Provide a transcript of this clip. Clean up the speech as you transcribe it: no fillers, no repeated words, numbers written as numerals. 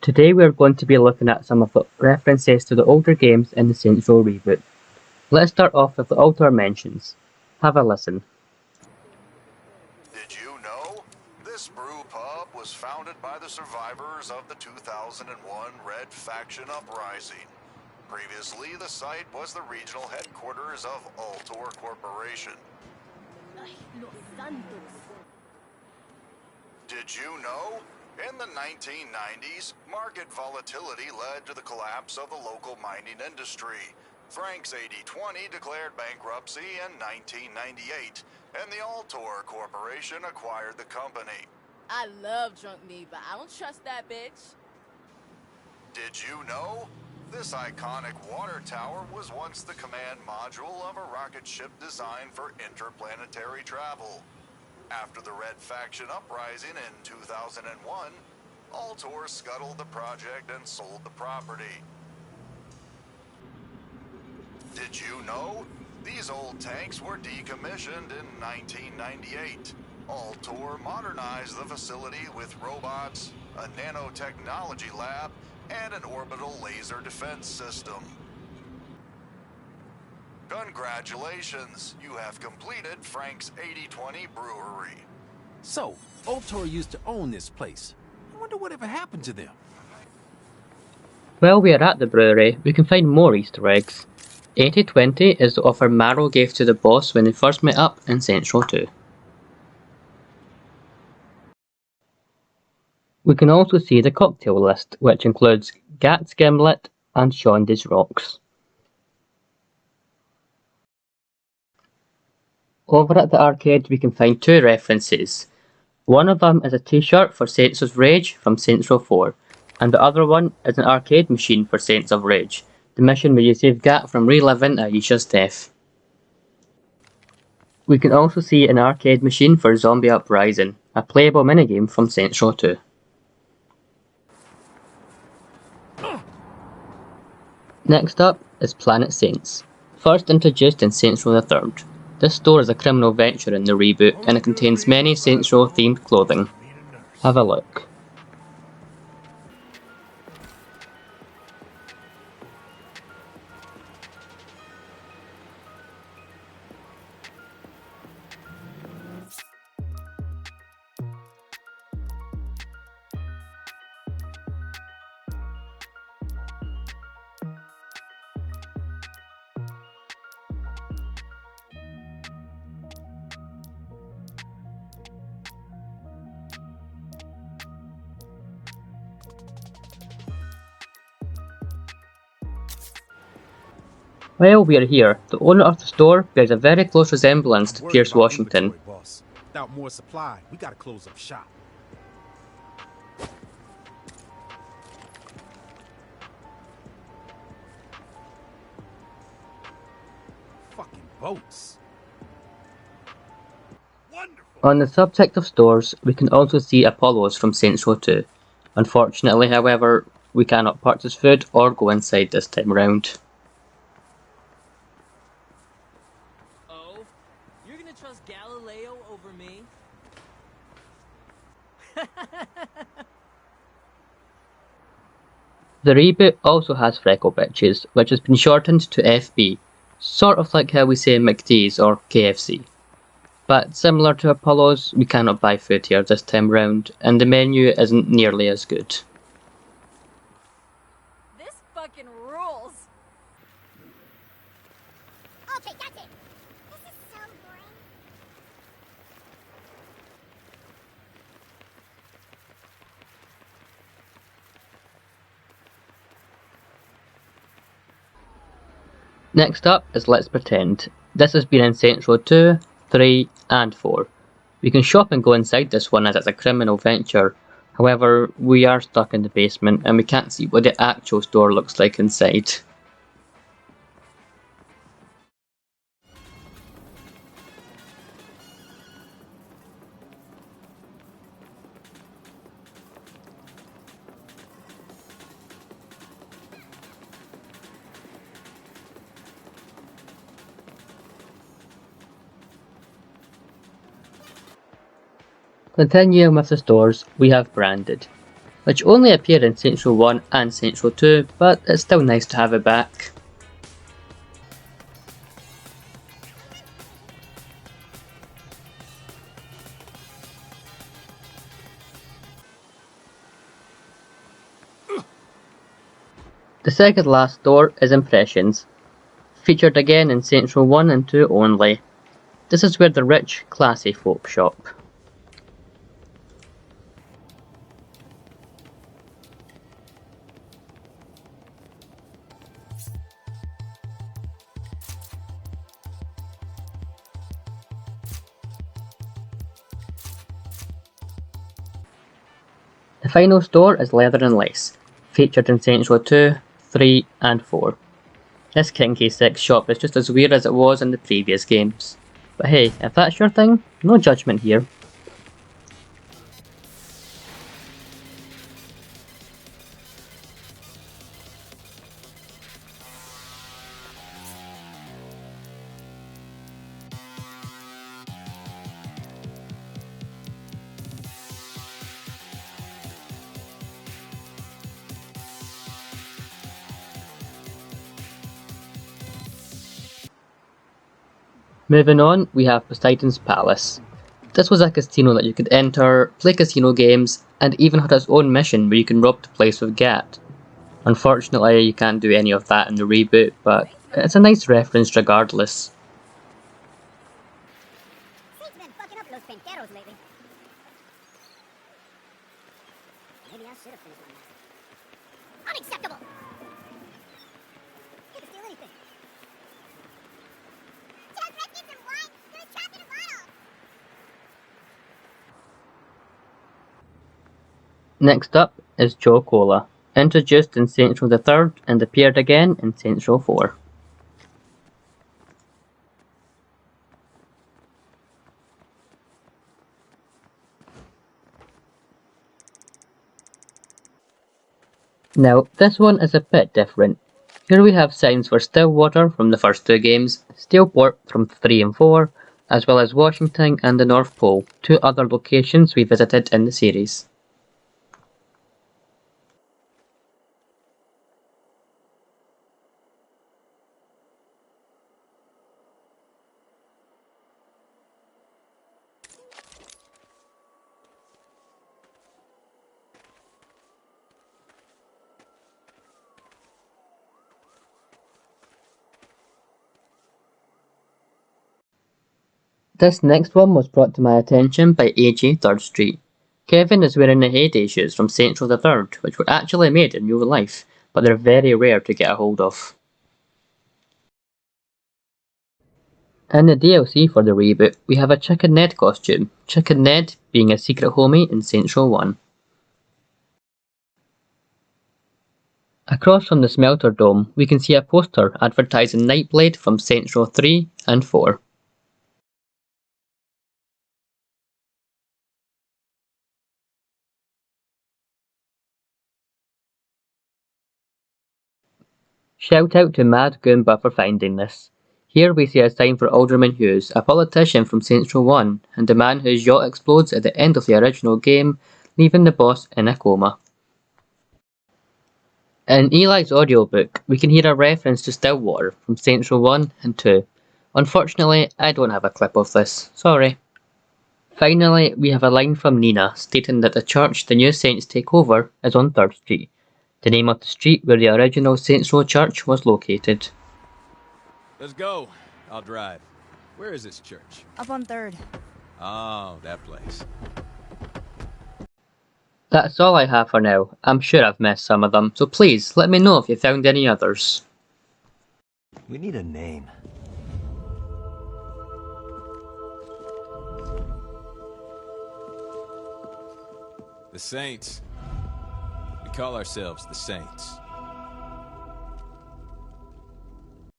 Today we are going to be looking at some of the references to the older games in the Saints Row reboot. Let's start off with the author mentions. Have a listen. Did you know? This brew pub was founded by the survivors of the 2001 Red Faction Uprising. Previously, the site was the regional headquarters of Altor Corporation. Did you know? In the 1990s, market volatility led to the collapse of the local mining industry. Frank's 80/20 declared bankruptcy in 1998, and the Altor Corporation acquired the company. I love drunk meat, but I don't trust that bitch. Did you know? This iconic water tower was once the command module of a rocket ship designed for interplanetary travel. After the Red Faction Uprising in 2001, Altor scuttled the project and sold the property. Did you know? These old tanks were decommissioned in 1998. Altor modernized the facility with robots, a nanotechnology lab, and an orbital laser defense system. Congratulations, you have completed Frank's 80/20 Brewery. So, Altor used to own this place. I wonder whatever happened to them. While we are at the brewery, we can find more Easter eggs. 80/20 is the offer Marrow gave to the boss when they first met up in Saints Row 2. We can also see the cocktail list, which includes Gat's Gimlet and Shonda's Rocks. Over at the arcade we can find two references. One of them is a t-shirt for Saints of Rage from Saints Row 4, and the other one is an arcade machine for Saints of Rage, the mission where you save Gat from reliving Aisha's death. We can also see an arcade machine for Zombie Uprising, a playable minigame from Saints Row 2. Next up is Planet Saints, first introduced in Saints Row III. This store is a criminal venture in the reboot and it contains many Saints Row themed clothing. Have a look. While we are here, the owner of the store bears a very close resemblance to Pierce Washington. Without more supply, we gotta close up shop. Fucking boats. Wonderful. On the subject of stores, we can also see Apollo's from Saints Row 2. Unfortunately, however, we cannot purchase food or go inside this time around. You're gonna trust Galileo over me? The reboot also has Freckle Bitches, which has been shortened to FB, sort of like how we say McD's or KFC. But similar to Apollo's, we cannot buy food here this time round, and the menu isn't nearly as good. This fucking rules. Okay, that's it. This is so boring. Next up is Let's Pretend. This has been in Saints Row 2, 3 and 4. We can shop and go inside this one as it's a criminal venture, however we are stuck in the basement and we can't see what the actual store looks like inside. Continuing with the stores, we have Branded. which only appeared in Saints Row 1 and Saints Row 2, but it's still nice to have it back. The second last door is Impressions, featured again in Saints Row 1 and 2 only. This is where the rich, classy folk shop. The final store is Leather and Lace, featured in Saints Row 2, 3 and 4. This kinky sex shop is just as weird as it was in the previous games. But hey, if that's your thing, no judgment here. Moving on, we have Poseidon's Palace. This was a casino that you could enter, play casino games, and even had its own mission where you can rob the place with gat. Unfortunately, you can't do any of that in the reboot, but it's a nice reference regardless. Saint's been fucking up Los Penteros lately. Maybe I should have finished my math. Unacceptable! You can steal anything. Just let's get some wine. You're trapped in a bottle. Next up is Joe Cola, introduced in Saints Row the 3rd and appeared again in Saints Row 4. Now, this one is a bit different. Here we have signs for Stillwater from the first two games, Steelport from 3 and 4, as well as Washington and the North Pole, two other locations we visited in the series. This next one was brought to my attention by AJ 3rd Street. Kevin is wearing the heyday shoes from Saints Row the 3rd, which were actually made in real life, but they're very rare to get a hold of. In the DLC for the reboot, we have a Chicken Ned costume, Chicken Ned being a secret homie in Saints Row 1. Across from the Smelter Dome, we can see a poster advertising Nightblade from Saints Row 3 and 4. Shout out to Mad Goomba for finding this. Here we see a sign for Alderman Hughes, a politician from Saints Row 1, and the man whose yacht explodes at the end of the original game, leaving the boss in a coma. In Eli's audiobook, we can hear a reference to Stillwater from Saints Row 1 and 2. Unfortunately, I don't have a clip of this, sorry. Finally, we have a line from Nina stating that the church the new Saints take over is on 3rd Street, the name of the street where the original Saints Row church was located. Let's go. I'll drive. Where is this church? Up on 3rd. Oh, that place. That's all I have for now. I'm sure I've missed some of them, so please let me know if you found any others. We need a name. The Saints. We call ourselves the Saints.